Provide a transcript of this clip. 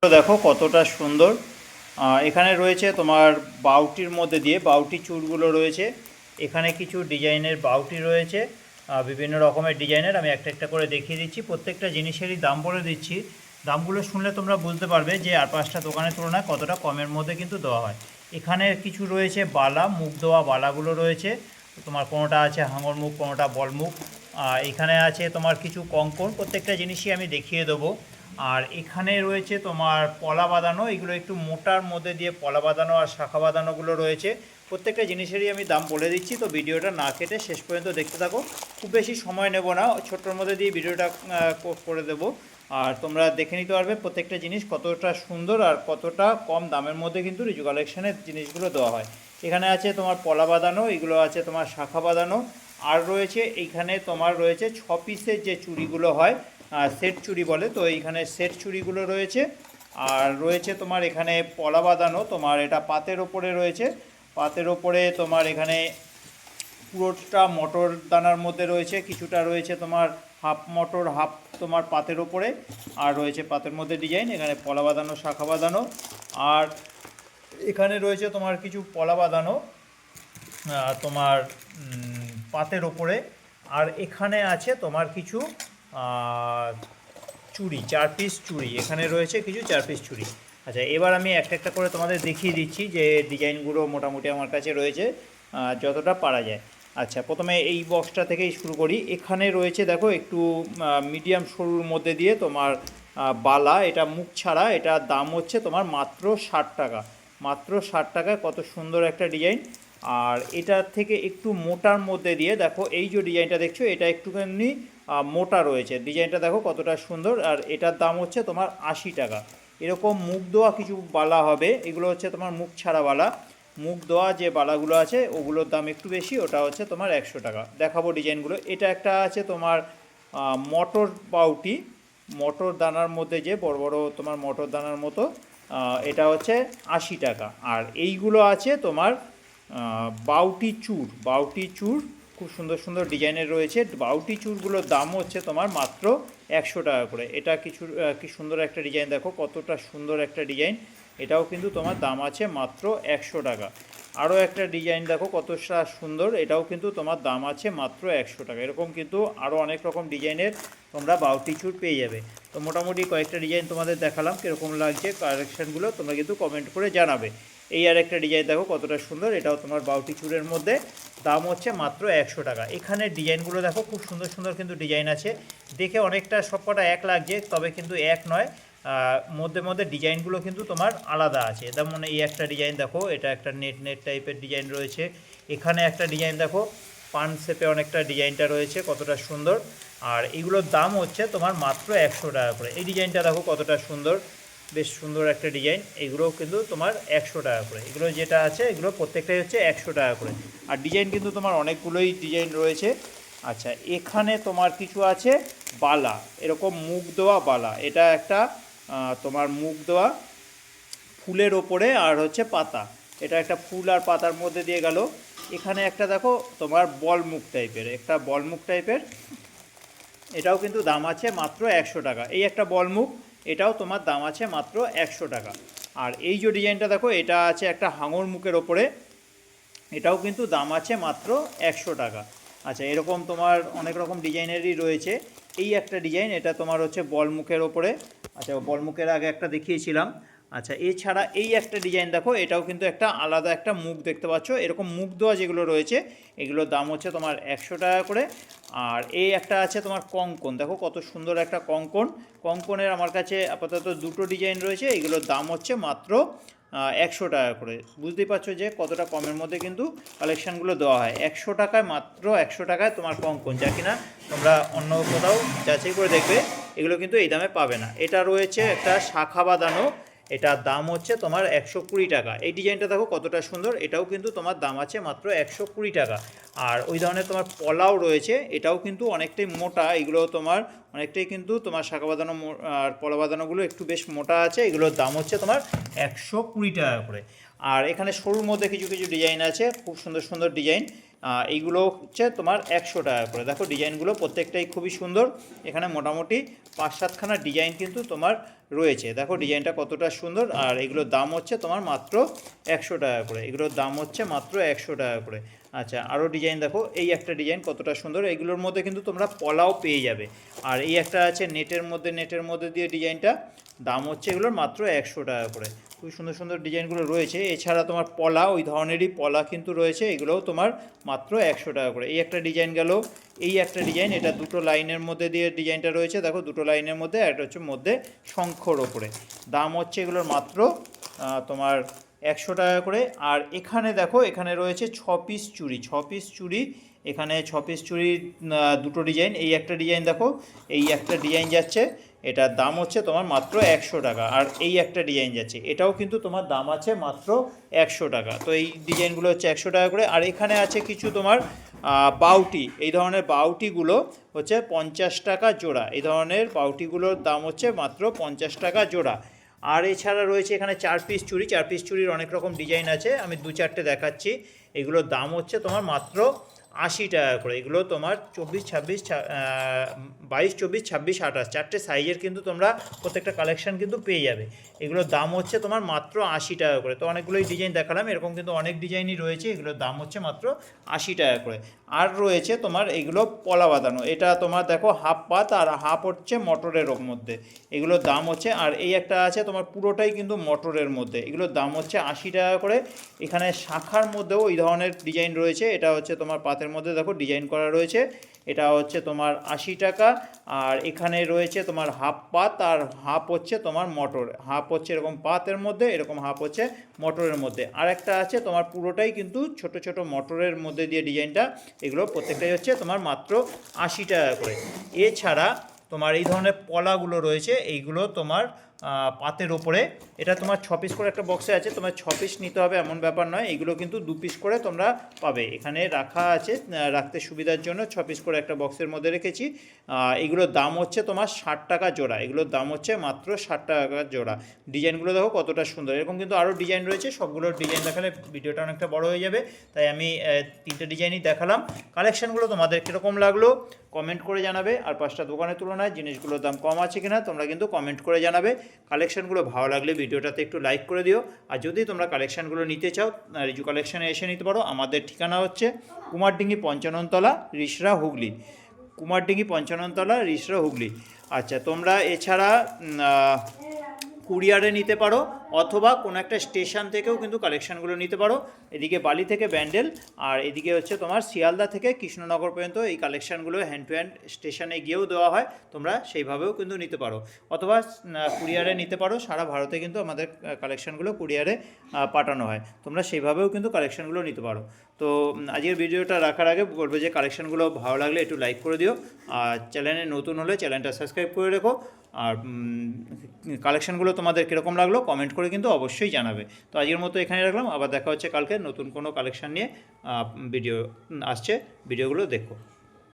দেখো কতটা সুন্দর। এখানে রয়েছে তোমার বাউটির মধ্যে দিয়ে বাউটি চুড়গুলো রয়েছে। এখানে কিছু ডিজাইনের বাউটি রয়েছে, বিভিন্ন রকমের ডিজাইনের। আমি একটা একটা করে দেখিয়ে দিচ্ছি, প্রত্যেকটা জিনিসেরই দাম বলে দিচ্ছি। দামগুলো শুনলে তোমরা বুঝতে পারবে যে আর পাঁচটা দোকানের তুলনায় কতটা কমের মধ্যে কিন্তু দেওয়া হয়। এখানে কিছু রয়েছে বালা, মুখ দেওয়া বালাগুলো রয়েছে। তোমার কোনোটা আছে হাঙর মুখ, কোনোটা বলমুখ। এখানে আছে তোমার কিছু কঙ্কন, প্রত্যেকটা জিনিসই আমি দেখিয়ে দেবো। আর এখানে রয়েছে তোমার পলা বাঁধানো, এগুলো একটু মোটার মধ্যে দিয়ে পলা বাঁধানো আর শাখা বাঁধানোগুলো রয়েছে। প্রত্যেকটা জিনিসেরই আমি দাম বলে দিচ্ছি, তো ভিডিওটা না কেটে শেষ পর্যন্ত দেখতে থাকো। খুব বেশি সময় নেব না, ছোট্টর মধ্যে দিয়ে ভিডিওটা করে দেবো। আর তোমরা দেখে নিতে পারবে প্রত্যেকটা জিনিস কতটা সুন্দর আর কতটা কম দামের মধ্যে কিন্তু রিজু কালেকশনের জিনিসগুলো দেওয়া হয়। এখানে আছে তোমার পলা বাঁধানো, এগুলো আছে তোমার শাখা বাঁধানো। আর রয়েছে এইখানে তোমার রয়েছে 6 পিসের যে চুড়িগুলো হয়, সেট চুড়ি বলে, তো এইখানে সেট চুড়িগুলো রয়েছে। আর রয়েছে তোমার এখানে পলা বাঁধানো, তোমার এটা পাতের ওপরে রয়েছে। পাতের ওপরে তোমার এখানে পুরোটা মটর দানার মধ্যে রয়েছে, কিছুটা রয়েছে তোমার হাফ মটর হাফ তোমার পাতের ওপরে। আর রয়েছে পাতের মধ্যে ডিজাইন, এখানে পলা বাঁধানো শাখা বাঁধানো। আর এখানে রয়েছে তোমার কিছু পলা বাঁধানো তোমার পাতের ওপরে। আর এখানে আছে তোমার কিছু চুড়ি, 4 পিস চুড়ি এখানে রয়েছে, কিছু 4 পিস চুড়ি। আচ্ছা, এবার আমি একটা একটা করে তোমাদের দেখিয়ে দিচ্ছি যে ডিজাইনগুলো মোটামুটি আমার কাছে রয়েছে যতটা পারা যায়। আচ্ছা, প্রথমে এই বক্সটা থেকেই শুরু করি। এখানে রয়েছে দেখো একটু মিডিয়াম সরুর মধ্যে দিয়ে তোমার বালা, এটা মুখ ছাড়া, এটার দাম হচ্ছে তোমার মাত্র 60 টাকা। মাত্র 60 টাকায় কত সুন্দর একটা ডিজাইন। আর এটার থেকে একটু মোটার মধ্যে দিয়ে দেখো, এই যে ডিজাইনটা দেখছো এটা একটুখানি মোটা রয়েছে, ডিজাইনটা দেখো কতটা সুন্দর। আর এটার দাম হচ্ছে তোমার 80 টাকা। এরকম মুখ দেওয়া কিছু বালা হবে, এগুলো হচ্ছে তোমার মুখ ছাড়া বালা। মুখ দেওয়া যে বালাগুলো আছে ওগুলোর দাম একটু বেশি, ওটা হচ্ছে তোমার 100 টাকা। দেখাবো ডিজাইনগুলো। এটা একটা আছে তোমার মটর বাউটি, মটর দানার মধ্যে যে বড় বড় তোমার মটর দানার মতো, এটা হচ্ছে 80 টাকা। আর এইগুলো আছে তোমার বাউটি চূড়, বাউটি চূড় খুব সুন্দর সুন্দর ডিজাইনের রয়েছে। বাউটি চূড়গুলোর দাম হচ্ছে তোমার মাত্র 100 টাকা করে। এটা কি সুন্দর একটা ডিজাইন, দেখো কতটা সুন্দর একটা ডিজাইন। এটাও কিন্তু তোমার দাম আছে মাত্র 100 টাকা। আরও একটা ডিজাইন দেখো কতটা সুন্দর, এটাও কিন্তু তোমার দাম আছে মাত্র 100 টাকা। এরকম কিন্তু আরও অনেক রকম ডিজাইনের তোমরা বাউটি চূড় পেয়ে যাবে। তো মোটামুটি কয়েকটা ডিজাইন তোমাদের দেখালাম, কীরকম লাগছে কালেকশানগুলো তোমরা কিন্তু কমেন্ট করে জানাবে। এই আর একটা ডিজাইন দেখো কতটা সুন্দর, এটাও তোমার বাউটি চূড়ের মধ্যে, দাম হচ্ছে মাত্র 100 টাকা। এখানে ডিজাইনগুলো দেখো খুব সুন্দর সুন্দর কিন্তু ডিজাইন আছে, দেখে অনেকটা সবকটা এক লাগছে, তবে কিন্তু এক নয়, মধ্যে মধ্যে ডিজাইনগুলো কিন্তু তোমার আলাদা আছে। যেমন এই একটা ডিজাইন দেখো, এটা একটা নেট নেট টাইপের ডিজাইন রয়েছে। এখানে একটা ডিজাইন দেখো পান শেপে অনেকটা ডিজাইনটা রয়েছে, কতটা সুন্দর। আর এগুলোর দাম হচ্ছে তোমার মাত্র 100 টাকা করে। এই ডিজাইনটা দেখো কতটা সুন্দর, বেশ সুন্দর একটা ডিজাইন, এগুলোও কিন্তু তোমার 100 টাকা করে। এগুলো যেটা আছে এগুলো প্রত্যেকটাই হচ্ছে 100 টাকা করে। আর ডিজাইন কিন্তু তোমার অনেকগুলোই ডিজাইন রয়েছে। আচ্ছা, এখানে তোমার কিছু আছে বালা, এরকম মুখ দেওয়া বালা। এটা একটা তোমার মুখ দেওয়া ফুলের ওপরে আর হচ্ছে পাতা, এটা একটা ফুল আর পাতার মধ্যে দিয়ে গেল। এখানে একটা দেখো তোমার বল মুখ টাইপের, একটা বল মুখ টাইপের, এটাও কিন্তু দাম আছে মাত্র 100 টাকা। এই একটা বলমুখ, এটাও তোমার দাম আছে মাত্র 100 টাকা। আর এই যে ডিজাইনটা দেখো, এটা আছে একটা হাঙর মুখের ওপরে, এটাও কিন্তু দাম আছে মাত্র 100 টাকা। আচ্ছা, এরকম তোমার অনেক রকম ডিজাইনেরই রয়েছে। এই একটা ডিজাইন, এটা তোমার হচ্ছে বলমুখের ওপরে। আচ্ছা, বলমুখের আগে একটা দেখিয়েছিলাম। আচ্ছা, এছাড়া এই একটা ডিজাইন দেখো, এটাও কিন্তু একটা আলাদা একটা মুখ দেখতে পাচ্ছ। এরকম মুখ দেওয়া যেগুলো রয়েছে এগুলোর দাম হচ্ছে তোমার 100 টাকা করে। আর এই একটা আছে তোমার কঙ্কন, দেখো কত সুন্দর একটা কঙ্কন। কঙ্কনের আমার কাছে আপাতত দুটো ডিজাইন রয়েছে, এগুলোর দাম হচ্ছে মাত্র 100 টাকা করে। বুঝতেই পারছো যে কতটা কমের মধ্যে কিন্তু কালেকশানগুলো দেওয়া হয়। 100 টাকায়, মাত্র 100 টাকায় তোমার কঙ্কন, যা কিনা তোমরা অন্য কোথাও যাচাই করে দেখবে এগুলো কিন্তু এই দামে পাবে না। এটা রয়েছে একটা শাখা বাঁধানো, এটার দাম হচ্ছে তোমার 120 টাকা। এই ডিজাইনটা দেখো কতটা সুন্দর, এটাও কিন্তু তোমার দাম আছে মাত্র 120 টাকা। আর ওই ধরনের তোমার পলাও রয়েছে, এটাও কিন্তু অনেকটাই মোটা, এগুলো তোমার অনেকটাই কিন্তু তোমার শাখা বাঁধানো আর পলা বাঁধানোগুলো একটু বেশ মোটা আছে, এগুলোর দাম হচ্ছে তোমার 120 টাকা করে। আর এখানে সরুর মধ্যে কিছু কিছু ডিজাইন আছে, খুব সুন্দর সুন্দর ডিজাইন। এইগুলো হচ্ছে তোমার 100 টাকা করে। দেখো ডিজাইনগুলো প্রত্যেকটাই খুবই সুন্দর, এখানে মোটামুটি 5-7খানা ডিজাইন কিন্তু তোমার রয়েছে। দেখো ডিজাইনটা কতটা সুন্দর, আর এগুলোর দাম হচ্ছে তোমার মাত্র 100 টাকা করে। এগুলোর দাম হচ্ছে মাত্র 100 টাকা করে। আচ্ছা, আরও ডিজাইন দেখো, এই একটা ডিজাইন কতটা সুন্দর, এগুলোর মধ্যে কিন্তু তোমরা পলাও পেয়ে যাবে। আর এই একটা আছে নেটের মধ্যে দিয়ে ডিজাইনটা, দাম হচ্ছে এগুলোর মাত্র 100 টাকা করে। খুবই সুন্দর সুন্দর ডিজাইনগুলো রয়েছে। এছাড়া তোমার পলা, ওই ধরনেরই পলা কিন্তু রয়েছে, এগুলোও তোমার মাত্র 100 টাকা করে। এই একটা ডিজাইন গেল, এই একটা ডিজাইন, এটা দুটো লাইনের মধ্যে দিয়ে ডিজাইনটা রয়েছে, দেখো দুটো লাইনের মধ্যে, একটা হচ্ছে মধ্যে শঙ্খর ওপরে। দাম হচ্ছে এগুলোর মাত্র তোমার 100 টাকা করে। আর এখানে দেখো, এখানে রয়েছে 6 পিস চুড়ি, 6 পিস চুড়ি, এখানে 6 পিস চুড়ির দুটো ডিজাইন। এই একটা ডিজাইন দেখো, এই একটা ডিজাইন যাচ্ছে, এটার দাম হচ্ছে তোমার মাত্র 100 টাকা। আর এই একটা ডিজাইন যাচ্ছে, এটাও কিন্তু তোমার দাম আছে মাত্র 100 টাকা। তো এই ডিজাইনগুলো হচ্ছে 100 টাকা করে। আর এখানে আছে কিছু তোমার বাউটি, এই ধরনের বাউটিগুলো হচ্ছে 50 টাকা জোড়া। এই ধরনের বাউটিগুলোর দাম হচ্ছে মাত্র 50 টাকা জোড়া। আর এছাড়া রয়েছে এখানে 4 পিস চুড়ি, 4 পিস চুড়ির অনেক রকম ডিজাইন আছে, আমি 2-4টে দেখাচ্ছি। এগুলোর দাম হচ্ছে তোমার মাত্র 80 টাকা করে। এগুলো তোমার 24, 26, 22, 24, 26, 28 চারটে সাইজের কিন্তু তোমরা প্রত্যেকটা কালেকশান কিন্তু পেয়ে যাবে। এগুলোর দাম হচ্ছে তোমার মাত্র 80 টাকা করে। তো অনেকগুলোই ডিজাইন দেখালাম, এরকম কিন্তু অনেক ডিজাইনই রয়েছে, এগুলোর দাম হচ্ছে মাত্র 80 টাকা করে। আর রয়েছে তোমার এগুলো পলা বাঁধানো, এটা তোমার দেখো হাফ পাত আর হাফ হচ্ছে মটরের মধ্যে, এগুলোর দাম হচ্ছে। আর এই একটা আছে তোমার পুরোটাই কিন্তু মটরের মধ্যে, এগুলোর দাম হচ্ছে 80 টাকা করে। এখানে শাখার মধ্যেও এই ধরনের ডিজাইন রয়েছে, এটা হচ্ছে তোমার পাতের মধ্যে দেখো ডিজাইন করা রয়েছে, এটা হচ্ছে তোমার 80 টাকা। আর এখানে রয়েছে তোমার হাফ পাত আর হাফ হচ্ছে তোমার মটর, হাফ হচ্ছে এরকম পাতের মধ্যে, এরকম হাফ হচ্ছে মটরের মধ্যে। আর একটা আছে তোমার পুরোটাই কিন্তু ছোট ছোট মটরের মধ্যে দিয়ে ডিজাইনটা, এগুলো প্রত্যেকটাই হচ্ছে তোমার মাত্র 80 টাকা করে। এছাড়া তোমার এই ধরনের পলাগুলো রয়েছে, এইগুলো তোমার পাতের ওপরে, এটা তোমার 6 পিস করে একটা বক্সে আছে, তোমার 6 পিস নিতে হবে এমন ব্যাপার নয়, এগুলো কিন্তু 2 পিস করে তোমরা পাবে, এখানে রাখা আছে রাখতে সুবিধার জন্য 6 পিস করে একটা বক্সের মধ্যে রেখেছি। এগুলোর দাম হচ্ছে তোমার 60 টাকা জোড়া, এগুলোর দাম হচ্ছে মাত্র 60 টাকা জোড়া। ডিজাইনগুলো দেখো কতটা সুন্দর, এরকম কিন্তু আরও ডিজাইন রয়েছে, সবগুলোর ডিজাইন দেখালে ভিডিওটা অনেকটা বড় হয়ে যাবে, তাই আমি 3টে ডিজাইনই দেখালাম। কালেকশানগুলো তোমাদের কীরকম লাগলো কমেন্ট করে জানাবে। আর 5টা দোকানের তুলনায় জিনিসগুলোর দাম কম আছে কিনা তোমরা কিন্তু কমেন্ট করে জানাবে। কালেকশানগুলো ভালো লাগলে ভিডিওটাতে একটু লাইক করে দিও। আর যদি তোমরা কালেকশানগুলো নিতে চাও, রিজু কালেকশানে এসে নিতে পারো। আমাদের ঠিকানা হচ্ছে কুমারডিঙ্গি 55 তলা, রিষড়া, হুগলি। কুমারডিঙ্গি 55 তলা, রিষড়া, হুগলি। আচ্ছা, তোমরা এছাড়া কুরিয়ারে নিতে পারো, অথবা কোনো একটা স্টেশন থেকেও কিন্তু কালেকশানগুলো নিতে পারো। এদিকে বালি থেকে ব্যান্ডেল, আর এদিকে হচ্ছে তোমার শিয়ালদা থেকে কৃষ্ণনগর পর্যন্ত এই কালেকশানগুলো হ্যান্ড টু হ্যান্ড স্টেশনে গিয়েও দেওয়া হয়, তোমরা সেইভাবেও কিন্তু নিতে পারো, অথবা কুরিয়ারে নিতে পারো। সারা ভারতে কিন্তু আমাদের কালেকশানগুলো কুরিয়ারে পাঠানো হয়, তোমরা সেইভাবেও কিন্তু কালেকশানগুলো নিতে পারো। তো আজকের ভিডিওটা রাখার আগে বলবো যে কালেকশানগুলো ভালো লাগলে একটু লাইক করে দিও, আর চ্যানেলে নতুন হলে চ্যানেলটা সাবস্ক্রাইব করে রেখো। আর কালেকশানগুলো তোমাদের কীরকম লাগলো কমেন্ট করে কিন্তু অবশ্যই জানাবে। তো আজকের মতো এখানে রাখলাম, আবার দেখা হচ্ছে কালকে নতুন কোনো কালেকশান নিয়ে ভিডিও আসছে, ভিডিওগুলো দেখো।